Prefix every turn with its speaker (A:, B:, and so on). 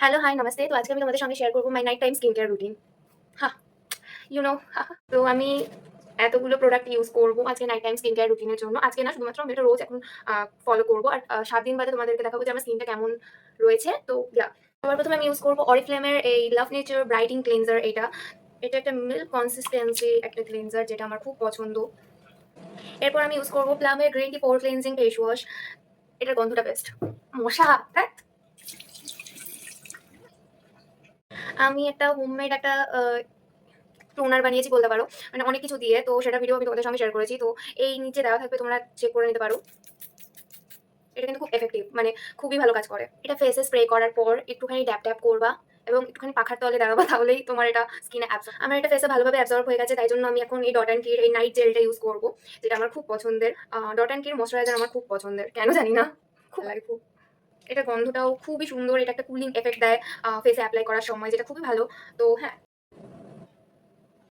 A: Hello, high, namaste. তো আজকে আমি তোমাদের সঙ্গে শেয়ার করব my night time skin care routine. হা, ইউ নো তো আমি এতগুলো প্রোডাক্ট ইউজ করব আজকে নাইট টাইম স্কিন কেয়ার রুটিনের জন্য। আজকে না, শুধুমাত্র আমি এটা রোজ এখন ফলো করব। আর ৭ দিন বাদে তোমাদেরকে দেখাবো যে আমার স্কিনটা কেমন রয়েছে। তো সবার প্রথমে আমি ইউজ করব অরিফ্লেমের এই লাভ নেচার ব্রাইটিং ক্লিনজার। এটা একটা মিল্ক কনসিস্টেন্সি একটা ক্লিনজার, যেটা আমার খুব পছন্দ। এরপর আমি ইউজ করব প্লামের green tea pore cleansing face wash. এটার গন্ধটা বেস্ট। মশা, ধ্যাৎ। আমি একটা হোমমেড একটা টোনার বানিয়েছি বলতে পারো। মানে অনেক কিছু দিয়ে। তো সেটার ভিডিও আমি তোমাদের সঙ্গে শেয়ার করেছি। তো এই নিচে দেওয়া থাকবে, তোমরা চেক করে নিতে পারো। এটা কিন্তু খুব এফেক্টিভ, মানে খুবই ভালো কাজ করে। এটা ফেসে স্প্রে করার পর একটুখানি ড্যাপ ট্যাপ করবা এবং একটুখানি পাখার তলে দাঁড়াবা, তাহলেই তোমার এটা স্কিনে অ্যাবজর্ব। আমার এটা ফেসে ভালোভাবে অ্যাবজর্ব হয়ে গেছে, তাই জন্য আমি এখন এই ডট অ্যান্ড কির এই নাইট জেলটা ইউজ করবো, যেটা আমার খুব পছন্দের। ডট অ্যান্ড কির ময়শ্চারাইজার আমার খুব পছন্দের, কেন জানি না, খুব লাগে খুব। এটা গন্ধটাও খুবই সুন্দর। এটা একটা কুলিং এফেক্ট দেয় ফেসে অ্যাপ্লাই করার সময়, যেটা খুবই ভালো। তো হ্যাঁ,